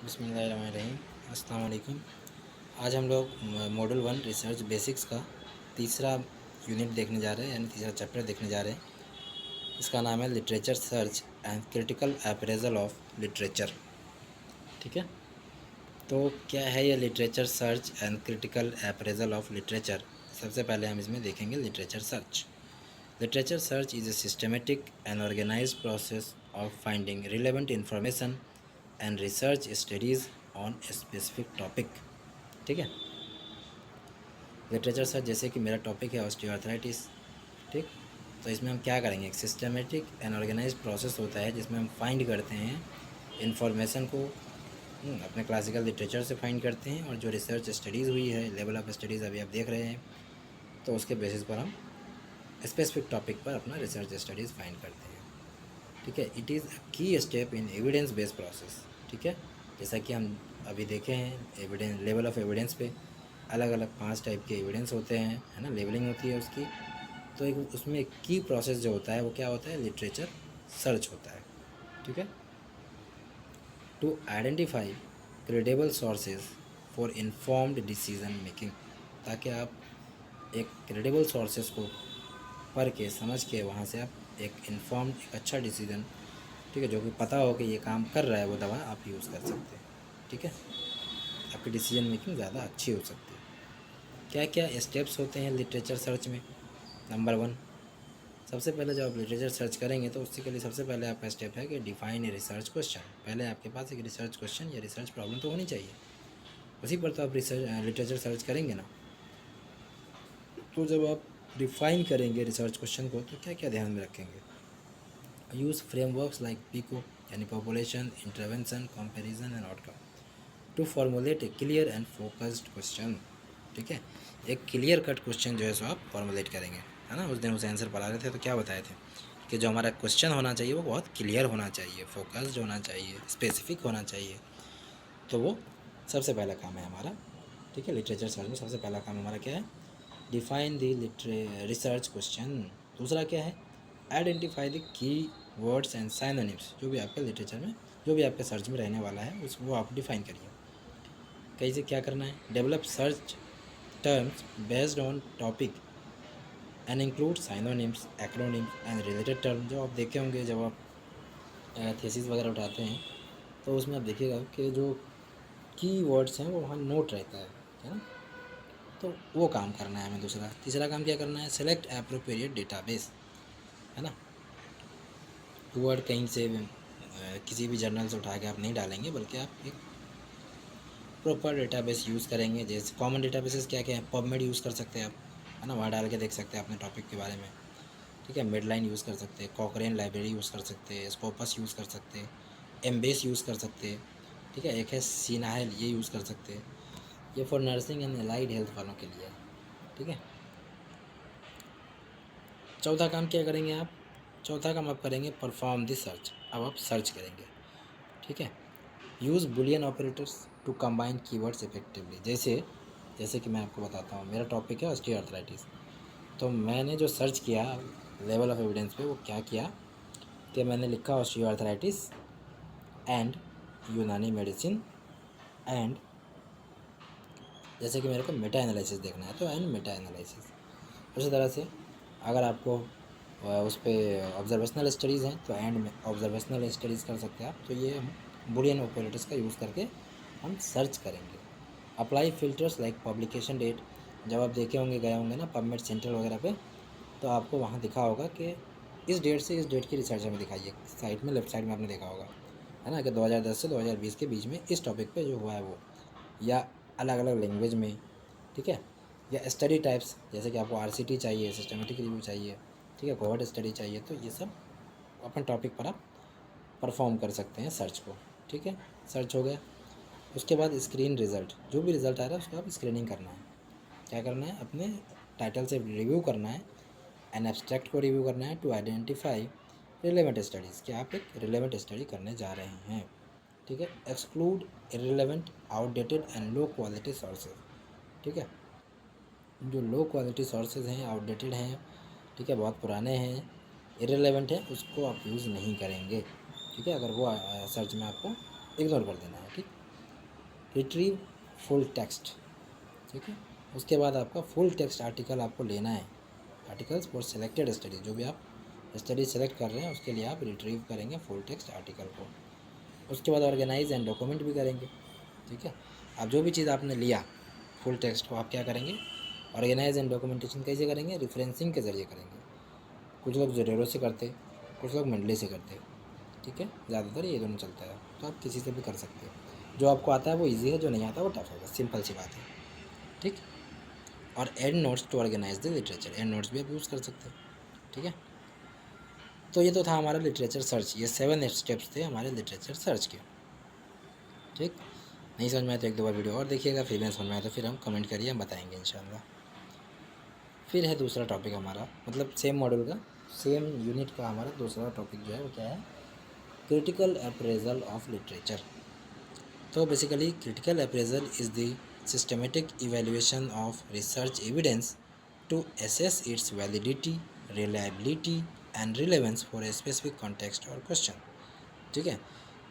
बिस्मिल्लाहिर्रहमानिर्रहीम। अस्सलाम वालेकुम। आज हम लोग मॉड्यूल 1 रिसर्च बेसिक्स का तीसरा यूनिट देखने जा रहे हैं, यानी तीसरा चैप्टर देखने जा रहे हैं। इसका नाम है literature search and critical appraisal of literature. ठीक है, तो क्या है ये literature search and critical appraisal of literature. सबसे पहले हम इसमें देखेंगे literature search. Literature search is a systematic and organised process of finding relevant information and research studies on a specific topic. ठीक है, लिटरेचर सर्च जैसे कि मेरा टॉपिक है ऑस्टियोआर्थराइटिस। ठीक, तो इसमें हम क्या करेंगे, एक सिस्टमेटिक एंड ऑर्गेनाइज्ड प्रोसेस होता है जिसमें हम फाइंड करते हैं इन्फॉर्मेशन को, अपने क्लासिकल लिटरेचर से फाइंड करते हैं, और जो रिसर्च स्टडीज़ हुई है, लेवल ऑफ स्टडीज़ अभी आप देख रहे हैं, तो उसके बेसिस पर हम स्पेसिफिक टॉपिक पर अपना रिसर्च स्टडीज़ फाइंड करते हैं। ठीक है, इट इज़ अ की step in evidence based process. ठीक है, जैसा कि हम अभी देखे हैं, एविडेंस, लेवल ऑफ एविडेंस पे अलग अलग 5 टाइप के एविडेंस होते हैं, है ना, लेवलिंग होती है उसकी। तो एक उसमें एक की प्रोसेस जो होता है वो क्या होता है, लिटरेचर सर्च होता है। ठीक है, to identify credible sources for informed decision making, ताकि आप एक क्रेडिबल सोर्सेज को पढ़ के समझ के वहाँ से आप एक इन्फॉर्म्ड, एक अच्छा डिसीजन, ठीक है, जो कि पता हो कि ये काम कर रहा है वो दवा, आप यूज़ कर सकते हैं। ठीक है, आपकी डिसीजन मेकिंग ज़्यादा अच्छी हो सकती है। क्या क्या स्टेप्स होते हैं लिटरेचर सर्च में। नंबर 1, सबसे पहले जब आप लिटरेचर सर्च करेंगे तो उसके लिए सबसे पहले आपका स्टेप है कि डिफाइन ए रिसर्च क्वेश्चन। पहले आपके पास एक रिसर्च क्वेश्चन या रिसर्च प्रॉब्लम तो होनी चाहिए, उसी पर तो आप लिटरेचर सर्च करेंगे ना। तो जब आप डिफाइन करेंगे रिसर्च क्वेश्चन को तो क्या क्या ध्यान में रखेंगे। यूज़ फ्रेमवर्क्स लाइक पीको, यानी population, intervention, comparison and outcome, to formulate a clear and focused question. ठीक है, एक क्लियर कट क्वेश्चन जो है सो आप फॉर्मुलेट करेंगे, है ना। उस दिन उसे आंसर पढ़ा रहे थे तो क्या बताए थे कि जो हमारा क्वेश्चन होना चाहिए वो बहुत क्लियर होना चाहिए, फोकस्ड होना चाहिए, स्पेसिफिक होना चाहिए। तो वो सबसे पहला काम है हमारा। ठीक है, लिटरेचर सर्च में सबसे पहला काम हमारा क्या है, डिफाइन द रिसर्च क्वेश्चन। दूसरा क्या है, identify the key words and synonyms, जो भी आपके लिटरेचर में, जो भी आपके सर्च में रहने वाला है उस वो आप डिफाइन करिए। कैसे क्या करना है, develop search terms based on topic and include synonyms, acronyms and related term. जो आप देखे होंगे जब आप थीसिस वगैरह उठाते हैं तो उसमें आप देखिएगा कि जो की वर्ड्स हैं वो वहाँ नोट रहता है ना। तो वो काम करना है हमें। दूसरा, तीसरा काम क्या करना है, सेलेक्ट एप्रोप्रिएट डेटाबेस, है ना। वर्ड कहीं से किसी भी जर्नल से उठा के आप नहीं डालेंगे, बल्कि आप एक प्रॉपर डेटाबेस यूज़ करेंगे। जैसे कॉमन डेटाबेसेस क्या क्या है, पबमेड यूज़ कर सकते हैं आप, है ना, वहाँ डाल के देख सकते हैं अपने टॉपिक के बारे में। ठीक है, मिडलाइन यूज़ कर सकते हैं, कॉकरेन लाइब्रेरी यूज़ कर सकते हैं, स्कोपस यूज़ कर सकते हैं, एम्बेस यूज़ कर सकते हैं। ठीक है, एक है सीनाहेल, ये यूज़ कर सकते हैं। ये for nursing and allied health वालों के लिए है। ठीक है, चौथा काम क्या करेंगे आप, चौथा काम आप करेंगे परफॉर्म द सर्च। अब आप सर्च करेंगे। ठीक है, use boolean operators to combine keywords effectively. जैसे जैसे कि मैं आपको बताता हूँ, मेरा टॉपिक है ऑस्टियोआर्थराइटिस। तो मैंने जो सर्च किया लेवल ऑफ एविडेंस पे, वो क्या किया कि मैंने लिखा ऑस्टियोआर्थराइटिस एंड यूनानी मेडिसिन एंड, जैसे कि मेरे को मेटा एनालिसिस देखना है तो एंड मेटा एनालिसिस। उसी तरह से अगर आपको उस पर ऑब्जर्वेशनल स्टडीज़ हैं तो एंड में ऑब्जर्वेशनल स्टडीज़ कर सकते हैं आप। तो ये हम बुलियन ऑपरेटर्स का यूज़ करके हम सर्च करेंगे। Apply filters like publication date. जब आप देखे होंगे, गए होंगे ना पबमेड सेंट्रल वगैरह पे, तो आपको वहाँ दिखा होगा कि इस डेट से इस डेट की रिसर्च हमें दिखाइए। साइड में, लेफ्ट साइड में आपने देखा होगा, है ना, कि 2010 से 2020 के बीच में इस टॉपिक पे जो हुआ है वो, या अलग अलग लैंग्वेज में। ठीक है, या स्टडी टाइप्स, जैसे कि आपको आरसीटी चाहिए, सिस्टमेटिक रिव्यू चाहिए, ठीक है, कोहॉर्ट स्टडी चाहिए, तो ये सब अपने टॉपिक पर आप परफॉर्म कर सकते हैं सर्च को। ठीक है, सर्च हो गया। उसके बाद स्क्रीन रिज़ल्ट, जो भी रिज़ल्ट आ रहा है उसको आप स्क्रीनिंग करना है। क्या करना है, अपने टाइटल से रिव्यू करना है, एन एब्स्ट्रैक्ट को रिव्यू करना है टू आइडेंटिफाई रिलेवेंट स्टडीज़, कि आप एक रिलेवेंट स्टडी करने जा रहे हैं। ठीक है, exclude irrelevant, outdated and low quality sources. ठीक है, जो लो क्वालिटी सोर्सेज हैं, आउटडेटेड हैं, ठीक है, बहुत पुराने हैं, इरेलीवेंट हैं, उसको आप यूज़ नहीं करेंगे। ठीक है, अगर वो सर्च में आपको इग्नोर कर देना है। ठीक, रिट्रीव फुल टेक्स्ट, ठीक है। उसके बाद आपका फुल टेक्स्ट आर्टिकल आपको लेना है, आर्टिकल्स फॉर सिलेक्टेड स्टडी, जो भी आप स्टडी सेलेक्ट कर रहे हैं उसके लिए आप रिट्रीव करेंगे फुल टेक्स्ट आर्टिकल को। उसके बाद ऑर्गेनाइज एंड डॉक्यूमेंट भी करेंगे, ठीक है। आप जो भी चीज़ आपने लिया फुल टेक्स्ट को आप क्या करेंगे, ऑर्गेनाइज एंड डॉक्यूमेंटेशन कैसे करेंगे, रेफरेंसिंग के ज़रिए करेंगे। कुछ लोग ज़ेरोरो से करते, कुछ लोग मेंडली से करते, ठीक है। ज़्यादातर ये दोनों चलता है, तो आप किसी से भी कर सकते हो। जो आपको आता है वो ईजी है, जो नहीं आता वो टफ है, बस सिंपल सी बात है, ठीक। और end notes to organise the literature, end notes भी आप यूज़ कर सकते हैं, ठीक है। तो ये तो था हमारा लिटरेचर सर्च, ये 7 स्टेप्स थे हमारे लिटरेचर सर्च के, ठीक। नहीं समझ में आया तो एक दो बार वीडियो और देखिएगा, फिर नहीं समझ में आया तो फिर हम कमेंट करिए, हम बताएंगे इंशाल्लाह। फिर है दूसरा टॉपिक हमारा, मतलब सेम मॉड्यूल का सेम यूनिट का हमारा दूसरा टॉपिक जो है वो क्या है, क्रिटिकल अप्रेजल ऑफ लिटरेचर। तो basically critical appraisal is the systematic evaluation of research evidence to assess its validity, reliability and relevance for a specific context और क्वेश्चन, ठीक है।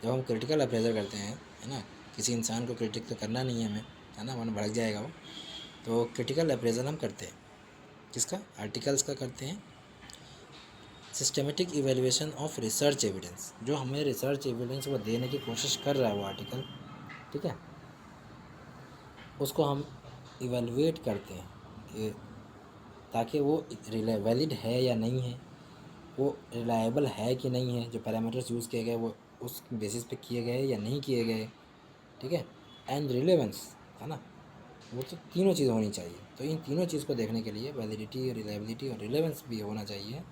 जब हम क्रिटिकल अप्रेजल करते हैं, है ना, किसी इंसान को क्रिटिक तो करना नहीं है हमें, है ना, मन भड़क जाएगा वो। तो क्रिटिकल अप्रेजल हम करते हैं किसका, आर्टिकल्स का करते हैं। Systematic evaluation of research evidence, जो हमें रिसर्च एविडेंस वो देने की कोशिश कर रहा है वो आर्टिकल, ठीक है, उसको हम इवेलुएट करते हैं कि ताकि वो वैलिड है या नहीं है, वो रिलायबल है कि नहीं है, जो पैरामीटर्स यूज़ किए गए वो उस बेसिस पे किए गए या नहीं किए गए, ठीक है। एंड रिलेवेंस, है ना, वो तो तीनों चीज़ होनी चाहिए। तो इन तीनों चीज़ को देखने के लिए वैलिडिटी, रिलायबिलिटी और रिलेवेंस भी होना चाहिए,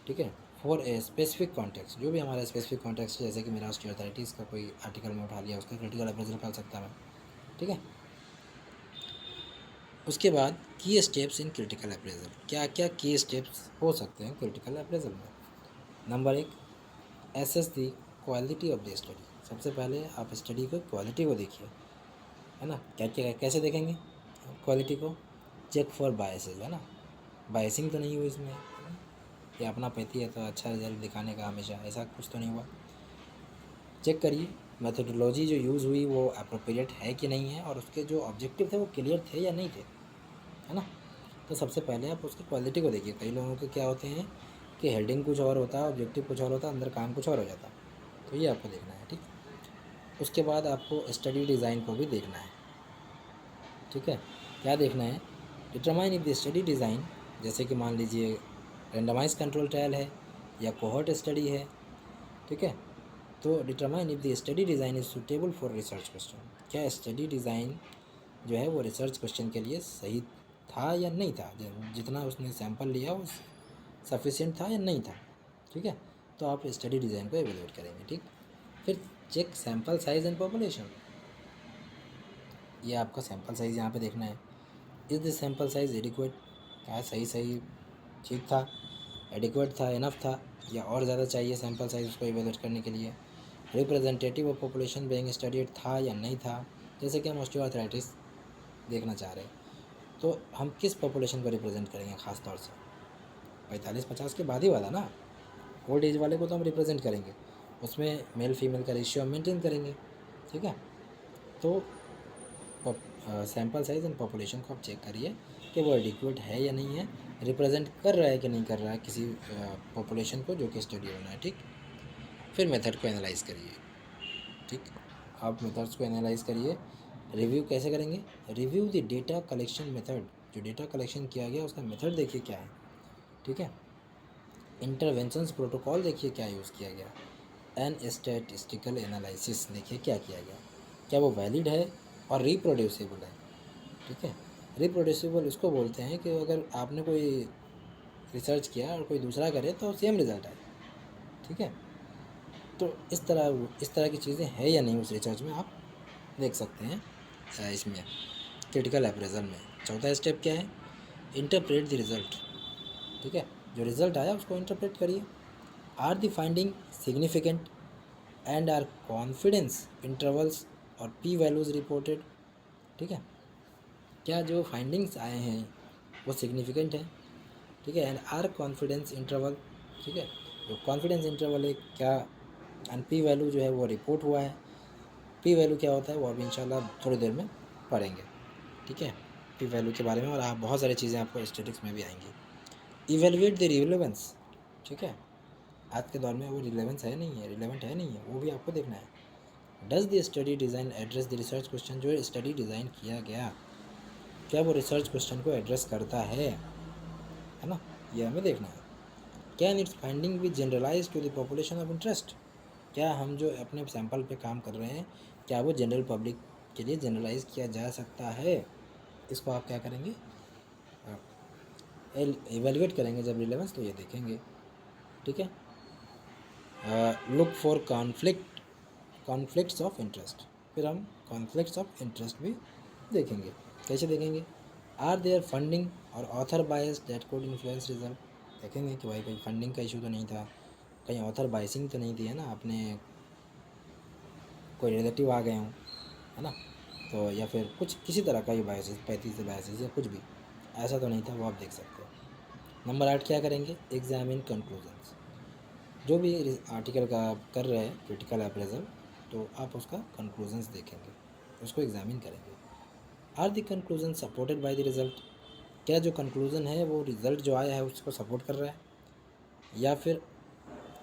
ठीक है, फॉर ए स्पेसिफिक कॉन्टेक्स्ट। जो भी हमारा स्पेसिफिक कॉन्टेक्स्ट, जैसे कि मेरा ऑस्टियोआर्थराइटिस का कोई आर्टिकल में उठा लिया, उसका क्रिटिकल अप्रेजल कर सकता मैं, ठीक है। उसके बाद की स्टेप्स इन क्रिटिकल अप्रेजल, क्या क्या की स्टेप्स हो सकते हैं क्रिटिकल अप्रेजल में। Number 1, assess the quality of the study. सबसे पहले आप स्टडी को क्वालिटी को देखिए, है ना, क्या क्या कैसे देखेंगे क्वालिटी को, चेक फॉर बायसेस, है ना, बायसिंग तो नहीं हुई इसमें, ये अपना पैती है तो अच्छा रिजल्ट दिखाने का हमेशा, ऐसा कुछ तो नहीं हुआ। चेक करिए मेथोडोलॉजी जो यूज़ हुई वो अप्रोप्रिएट है कि नहीं है, और उसके जो ऑब्जेक्टिव थे वो क्लियर थे या नहीं थे, है ना। तो सबसे पहले आप उसकी क्वालिटी को देखिए। कई लोगों के क्या होते हैं कि हेडिंग कुछ और होता है, ऑब्जेक्टिव कुछ और होता है, अंदर काम कुछ और हो जाता है, तो ये आपको देखना है, ठीक। उसके बाद आपको स्टडी डिज़ाइन को भी देखना है, ठीक है। क्या देखना है, determine if the study design, जैसे कि मान लीजिए रेंडमाइज कंट्रोल ट्रायल है या कोहॉर्ट स्टडी है, ठीक है। तो determine if the study design is suitable for research question, क्या स्टडी डिज़ाइन जो है वो रिसर्च क्वेश्चन के लिए सही था या नहीं था, जितना उसने सैंपल लिया वो सफिशिएंट था या नहीं था, ठीक है। तो आप स्टडी डिज़ाइन को एवेलुएट करेंगे, ठीक। फिर check sample size and population, ये आपका सैंपल साइज़ यहाँ पे देखना है। Is the sample size adequate, क्या सही ठीक था, एडिक्वेट था, इनफ था, या और ज़्यादा चाहिए सैंपल साइज़ उसको इवेलुएट करने के लिए। Representative of population being studied था या नहीं था, जैसे कि हम ऑस्टियोआर्थराइटिस देखना चाह रहे हैं, तो हम किस पॉपुलेशन को रिप्रेजेंट करेंगे, ख़ास तौर से 45-50 के बाद ही वाला ना, ओल्ड एज वाले को तो हम रिप्रेजेंट करेंगे, उसमें मेल फीमेल का रेशियो हम मेंटेन करेंगे, ठीक है। तो सैंपल साइज़ एंड पॉपुलेशन को आप चेक करिए कि वो एडिक्वेट है या नहीं है, रिप्रेजेंट कर रहा है कि नहीं कर रहा है किसी पॉपुलेशन को जो कि स्टडी होना है, ठीक। फिर मेथड को एनालाइज़ करिए, ठीक। आप मेथड्स को एनालाइज़ करिए। रिव्यू कैसे करेंगे, review the data collection method, जो डेटा कलेक्शन किया गया उसका मेथड देखिए क्या है, ठीक है। इंटरवेंशंस प्रोटोकॉल देखिए क्या यूज़ किया गया। एंड स्टैटिस्टिकल एनालिसिस देखिए क्या किया गया, क्या वो वैलिड है और रिप्रोड्यूसिबल है, ठीक है। रिप्रोड्यूसिबल उसको बोलते हैं कि अगर आपने कोई रिसर्च किया और कोई दूसरा करे तो सेम रिज़ल्ट आए, ठीक है। तो इस तरह की चीज़ें हैं या नहीं उस रिसर्च में, आप देख सकते हैं इसमें क्रिटिकल अप्रेजल में। चौथा स्टेप क्या है, इंटरप्रेट द रिज़ल्ट, ठीक है। जो रिज़ल्ट आया उसको इंटरप्रेट करिए। Are the finding significant and are confidence intervals और पी वैल्यूज़ रिपोर्टेड, ठीक है। क्या जो फाइंडिंग्स आए हैं वो सिग्निफिकेंट है, ठीक है। एंड आर कॉन्फिडेंस इंटरवल, ठीक है, जो कॉन्फिडेंस इंटरवल है क्या, एंड पी वैल्यू जो है वो रिपोर्ट हुआ है। पी वैल्यू क्या होता है वो अभी इंशाल्लाह थोड़ी देर में पढ़ेंगे, ठीक है, पी वैल्यू के बारे में। और आप बहुत सारी चीज़ें आपको स्टैटिस्टिक्स में भी आएंगी। इवेलुएट द रिलेवेंस, ठीक है, आज के दौर में वो रिलेवेंस है नहीं है, रिलेवेंट है नहीं है, वो भी आपको देखना है। Does the study design address the research question, जो स्टडी डिज़ाइन किया गया क्या वो रिसर्च क्वेश्चन को एड्रेस करता है ना, ये हमें देखना है। Can its finding be generalize to the population of interest, क्या हम जो अपने सैंपल पे काम कर रहे हैं क्या वो जनरल पब्लिक के लिए जनरलाइज किया जा सकता है, इसको आप क्या करेंगे, एवेलुएट करेंगे जब रिलेवेंस, तो ये देखेंगे, ठीक है। Look for conflicts of interest, फिर हम कॉन्फ्लिक्ट्स ऑफ इंटरेस्ट भी देखेंगे। कैसे देखेंगे, आर देयर फंडिंग और author bias that code influence result, देखेंगे कि भाई कोई फंडिंग का इशू तो नहीं था, कहीं ऑथर बायसिंग तो नहीं थी, है ना, अपने कोई रिलेटिव आ गए हों, है ना, तो या फिर कुछ किसी तरह का ही बायसेस, 35 बायसेस या कुछ भी ऐसा तो नहीं था, वो आप देख सकते हो। नंबर 8 क्या करेंगे, एग्जामिन कंक्लूजन्स, जो भी आर्टिकल का कर रहे हैं क्रिटिकल अप्रेजल, तो आप उसका कंक्लूजन्स देखेंगे, उसको एग्जामिन करेंगे। Are the conclusion supported by the result, क्या जो कंक्लूज़न है वो रिज़ल्ट जो आया है उसको सपोर्ट कर रहा है, या फिर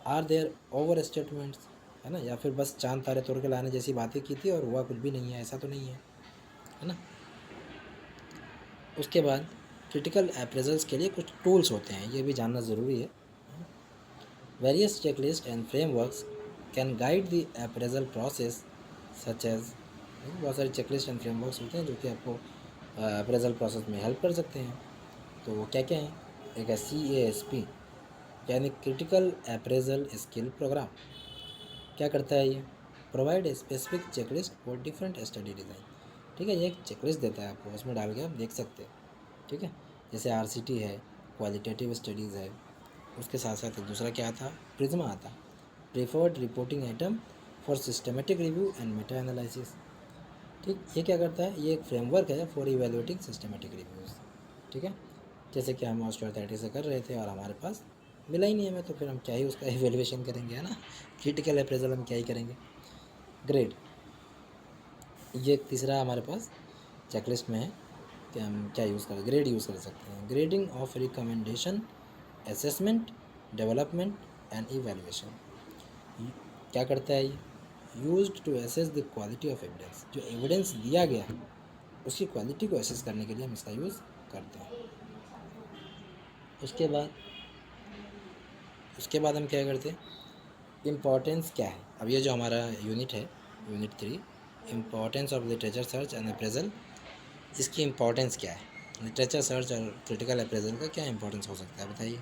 आर देयर ओवर स्टेटमेंट्स, है ना, या फिर बस चांद तारे तोड़ के लाने जैसी बातें की थी और हुआ कुछ भी नहीं है, ऐसा तो नहीं है ना। उसके बाद क्रिटिकल अप्रेजल्स के लिए कुछ टूल्स होते हैं, ये भी जानना ज़रूरी है। Various checklist and frameworks can guide the appraisal process such as, बहुत सारे चेकलिस्ट एंड फ्रेमवर्क्स होते हैं जो कि आपको अप्रेजल प्रोसेस में हेल्प कर सकते हैं। तो वो क्या क्या हैं, एक है CASP यानी क्रिटिकल अप्रेजल स्किल प्रोग्राम, क्या करता है ये, provide a specific checklist for different study design, ठीक है, ये एक चेकलिस्ट देता है आपको, उसमें डाल के आप देख सकते हैं, ठीक है। जैसे RCT है, क्वालिटेटिव स्टडीज़ है, उसके साथ साथ दूसरा क्या आता, प्रिज्मा आता, preferred reporting item for systematic review and Meta analysis, ठीक, ये क्या करता है, ये एक फ्रेमवर्क है फॉर इवेलुएटिंग सिस्टमेटिक रिव्यूज़, ठीक है। जैसे कि हम ऑस्ट्रो से कर रहे थे और हमारे पास मिला ही नहीं हमें, तो फिर हम क्या ही उसका इवेलुएशन करेंगे, है ना, क्रिटिकल अप्रेजल हम क्या ही करेंगे। ग्रेड, ये तीसरा हमारे पास चेकलिस्ट में है कि हम क्या यूज़ करें, ग्रेड यूज़ कर सकते हैं, grading of recommendation, assessment, development and evaluation, क्या करता है ये, used to assess the quality of evidence, जो एविडेंस दिया गया है उसकी क्वालिटी को एसेस करने के लिए हम इसका यूज़ करते हैं। उसके बाद हम क्या करते हैं, इम्पॉर्टेंस क्या है, अब ये जो हमारा यूनिट है, unit 3, importance of literature search and appraisal, इसकी इम्पॉर्टेंस क्या है, लिटरेचर सर्च और क्रिटिकल अप्रेजल का क्या इम्पोर्टेंस हो सकता है, बताइए।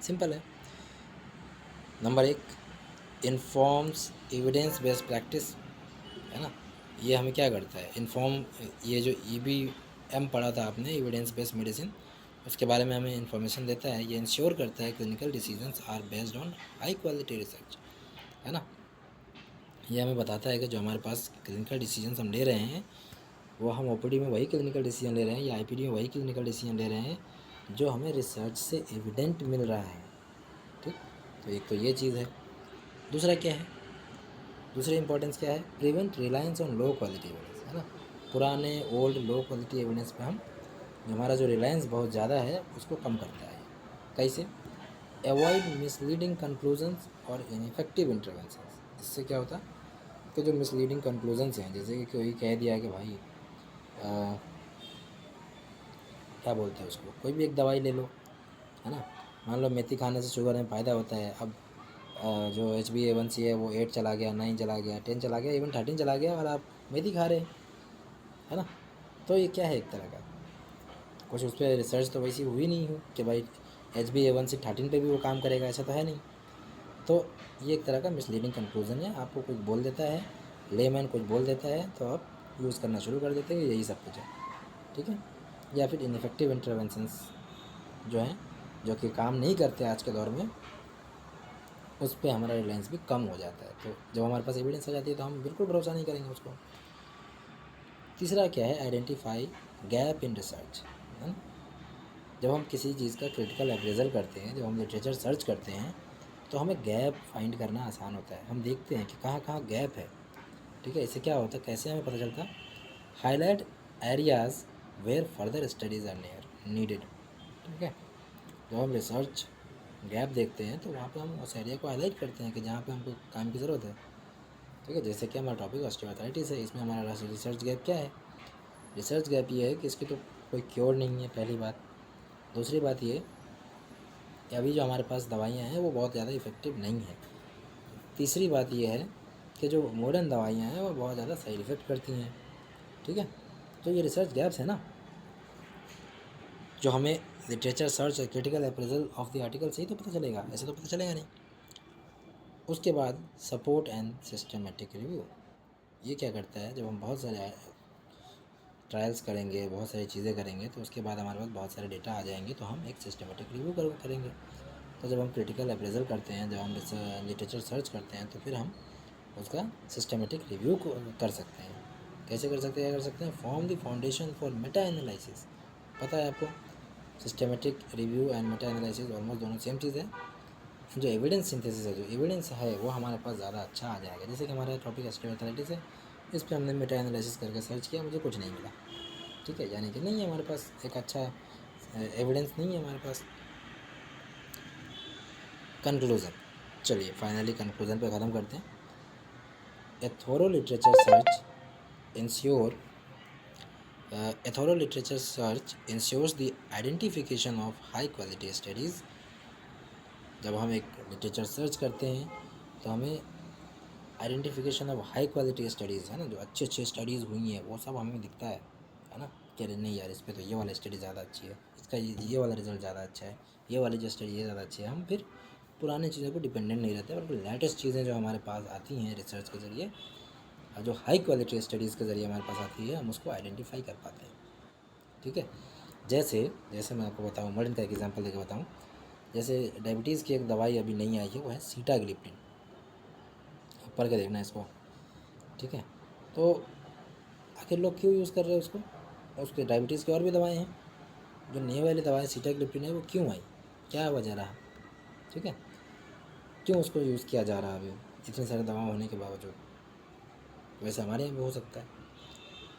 सिंपल है, number 1, informs evidence based practice, है ना, ये हमें क्या करता है, इन्फॉर्म, ये जो EBM पढ़ा था आपने, एविडेंस बेस्ड मेडिसिन, उसके बारे में हमें इन्फॉर्मेशन देता है, ये इंश्योर करता है clinical decisions are based on high quality research, है ना, ये हमें बताता है कि जो हमारे पास क्लिनिकल डिसीजंस हम ले रहे हैं वो हम OPD में वही क्लिनिकल डिसीजन ले रहे हैं या IPD में वही क्लिनिकल डिसीजन ले रहे हैं जो हमें रिसर्च से एविडेंट मिल रहा है, ठीक, तो एक तो ये चीज़ है। दूसरा क्या है, दूसरी इंपॉर्टेंस क्या है, prevent reliance on low quality evidence, है ना, पुराने ओल्ड लो क्वालिटी एविडेंस पे हम, हमारा जो रिलायंस बहुत ज़्यादा है उसको कम करता है। कैसे, अवॉइड मिसलीडिंग कंक्लूजन्स और इनफेक्टिव इंटरवेंशंस, इससे क्या होता है कि जो मिसलीडिंग कंक्लूजन्स हैं, जैसे कि कोई कह दिया कि भाई क्या बोलते हैं उसको, कोई भी एक दवाई ले लो, है ना, मान लो मेथी खाने से शुगर में फ़ायदा होता है, अब जो HbA1c है वो 8 चला गया, 9 चला गया, 10 चला गया, इवन 13 चला गया और आप मेथी खा रहे हैं, है ना, तो ये क्या है, एक तरह का कुछ उस पर रिसर्च तो वैसी हुई नहीं हो कि भाई HbA1c 13 पे भी वो काम करेगा, ऐसा तो है नहीं। तो ये एक तरह का मिसलीडिंग कंक्लूजन है, आपको कुछ बोल देता है, लेमैन कुछ बोल देता है तो आप यूज़ करना शुरू कर देते हैं, यही सब कुछ है, ठीक है। या फिर इनफेक्टिव इंटरवेंशंस जो हैं, जो कि काम नहीं करते आज के दौर में, उस पर हमारा रिलायंस भी कम हो जाता है। तो जब हमारे पास एविडेंस आ जाती है तो हम बिल्कुल भरोसा नहीं करेंगे उसको। तीसरा क्या है, आइडेंटिफाई गैप इन रिसर्च, है ना, जब हम किसी चीज़ का क्रिटिकल अप्रेजल करते हैं, जब हम लिटरेचर सर्च करते हैं तो हमें गैप फाइंड करना आसान होता है, हम देखते हैं कि कहाँ कहाँ गैप है, ठीक है। इससे क्या होता है, कैसे हमें पता चलता, highlight areas where further studies are needed. ठीक है, जब हम रिसर्च गैप देखते हैं तो वहाँ पे हम उस एरिया को हाईलाइट करते हैं कि जहाँ पे हमको काम की ज़रूरत है। ठीक है, जैसे कि हमारा टॉपिक ऑस्टियोआर्थराइटिस है, इसमें हमारा रिसर्च गैप क्या है, रिसर्च गैप ये है कि इसकी तो कोई क्योर नहीं है, पहली बात। दूसरी बात ये कि अभी जो हमारे पास दवाइयाँ हैं वो बहुत ज़्यादा इफ़ेक्टिव नहीं है। तीसरी बात ये है कि जो मॉडर्न दवाइयाँ हैं वो बहुत ज़्यादा साइड इफ़ेक्ट करती हैं। ठीक है, तो ये रिसर्च गैप्स है ना, जो हमें लिटरेचर सर्च और critical appraisal of the article से ही तो पता चलेगा, ऐसे तो पता चलेगा नहीं। उसके बाद सपोर्ट एंड सिस्टमेटिक रिव्यू, ये क्या करता है, जब हम बहुत सारे ट्रायल्स करेंगे, बहुत सारी चीज़ें करेंगे, तो उसके बाद हमारे पास बहुत सारे डेटा आ जाएंगे, तो हम एक सिस्टमेटिक रिव्यू करेंगे। तो जब हम क्रिटिकल अप्रेजल करते हैं, जब हम लिटरेचर सर्च करते हैं, तो फिर हम उसका सिस्टमेटिक रिव्यू कर सकते हैं। कैसे कर सकते हैं, क्या कर सकते हैं, form the foundation for Meta analysis. पता है आपको, systematic review and Meta analysis almost दोनों सेम चीज़ है। जो एविडेंस सिंथेसिस है, जो एविडेंस है वो हमारे पास ज़्यादा अच्छा आ जाएगा। जैसे कि हमारा टॉपिक ऑस्टियोआर्थराइटिस है, इस पर हमने मेटा एनालिसिस करके सर्च किया, मुझे कुछ नहीं मिला। ठीक है, यानी कि नहीं है हमारे पास एक अच्छा एविडेंस, नहीं है हमारे पास। कंक्लूज़न, चलिए फाइनली कंक्लूज़न पे ख़त्म करते हैं। A thorough literature search ensure A thorough literature search ensures the identification of high quality studies। जब हम एक लिटरेचर सर्च करते हैं तो हमें identification of high quality studies है ना, जो अच्छी अच्छी स्टडीज़ हुई हैं वो सब हमें दिखता है ना, कि अरे नहीं यार, इस पर तो ये वाली स्टडी ज़्यादा अच्छी है, इसका ये वाला रिजल्ट ज़्यादा अच्छा है, ये वाली जो स्टडी ये ज़्यादा अच्छी है। हम फिर पुरानी चीज़ों पर डिपेंडेंट नहीं रहते, बल्कि लेटेस्ट चीज़ें जो हमारे पास आती हैं रिसर्च के ज़रिए, जो हाई क्वालिटी स्टडीज़ के ज़रिए हमारे पास आती है, हम उसको आइडेंटिफाई कर पाते हैं। ठीक है, जैसे जैसे मैं आपको बताऊँ, मॉडर्न का एक एग्जांपल देकर बताऊँ, जैसे डायबिटीज़ की एक दवाई अभी नहीं आई है, वो है सीटाग्लिप्टिन। पढ़ के देखना इसको। ठीक है, तो आखिर लोग क्यों यूज़ कर रहे हैं उसको, उसके डायबिटीज़ की और भी दवाएं हैं, जो नई वाली दवाएं सीटाग्लिप्टिन है वो क्यों आई, क्या वजह रहा। ठीक है, क्यों उसको यूज़ किया जा रहा है अभी इतनी सारी दवा होने के बावजूद, वैसे हमारे यहाँ भी हो सकता है।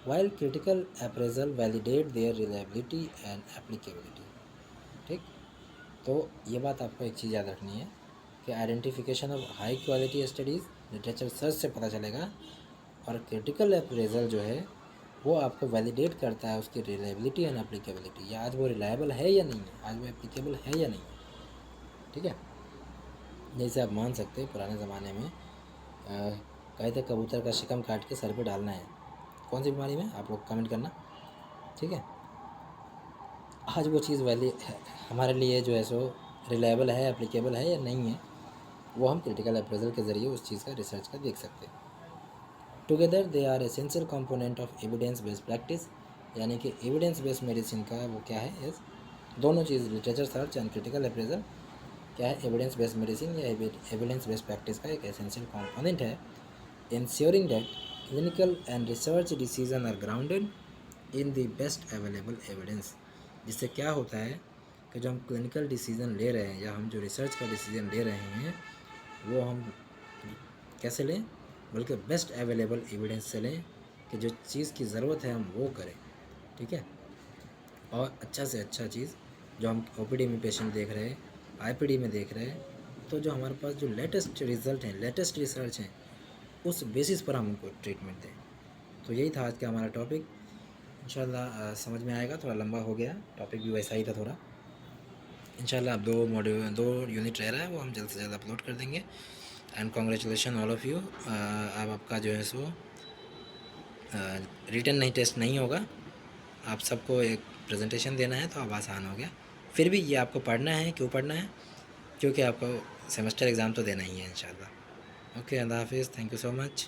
While critical appraisal validate their reliability and applicability. ठीक, तो ये बात आपको एक चीज़ याद रखनी है कि identification of high quality studies literature search से पता चलेगा, और क्रिटिकल अप्रेजल जो है वो आपको वैलिडेट करता है उसकी रिलायबिलिटी एंड एप्लीकेबिलिटी, या आज वो रिलायबल है या नहीं है, आज वो एप्लीकेबल है या नहीं है। ठीक है, जैसे आप मान सकते हैं पुराने ज़माने में कहे थे कबूतर का शिकम काट के सर पे डालना है, कौन सी बीमारी में, आप लोग कमेंट करना। ठीक है, आज वो चीज़ हमारे लिए जो है सो रिलायबल है, एप्लीकेबल है या नहीं है, वो हम क्रिटिकल अप्रेजल के ज़रिए उस चीज़ का रिसर्च का देख सकते हैं। Together they are essential component of evidence based practice, यानी कि एविडेंस बेस्ड मेडिसिन का वो क्या है, इस दोनों चीज़ literature search and critical appraisal क्या है, एविडेंस बेस्ड मेडिसिन या एविडेंस बेस्ड प्रैक्टिस का एक एसेंशियल कंपोनेंट है, ensuring that clinical and research decision are grounded in the best available evidence. जिससे क्या होता है कि जो हम क्लिनिकल डिसीज़न ले रहे हैं या हम जो रिसर्च का डिसीज़न ले रहे हैं वो हम कैसे लें, बल्कि बेस्ट अवेलेबल एविडेंस से लें, कि जो चीज़ की ज़रूरत है हम वो करें। ठीक है, और अच्छा से अच्छा चीज़ जो हम ओपीडी में पेशेंट देख रहे हैं, आईपीडी में देख रहे हैं, तो जो हमारे पास जो लेटेस्ट रिज़ल्ट हैं, लेटेस्ट रिसर्च हैं, उस बेसिस पर हम उनको ट्रीटमेंट दें। तो यही था आज का हमारा टॉपिक। इंशाल्लाह समझ में आएगा, थोड़ा लंबा हो गया, टॉपिक भी वैसा ही था थोड़ा। इंशाल्लाह अब 2 यूनिट रह रहा है, वो हम जल्द से जल्द अपलोड कर देंगे। And congratulation all of you. अब आपका जो है सो रिटन नहीं, टेस्ट नहीं होगा, आप सबको एक प्रेजेंटेशन देना है, तो अब आसान हो गया। फिर भी ये आपको पढ़ना है, क्यों पढ़ना है, क्योंकि आपको सेमेस्टर एग्ज़ाम तो देना ही है इंशाल्लाह। ओके, अल्लाह हाफिज़, थैंक यू सो मच।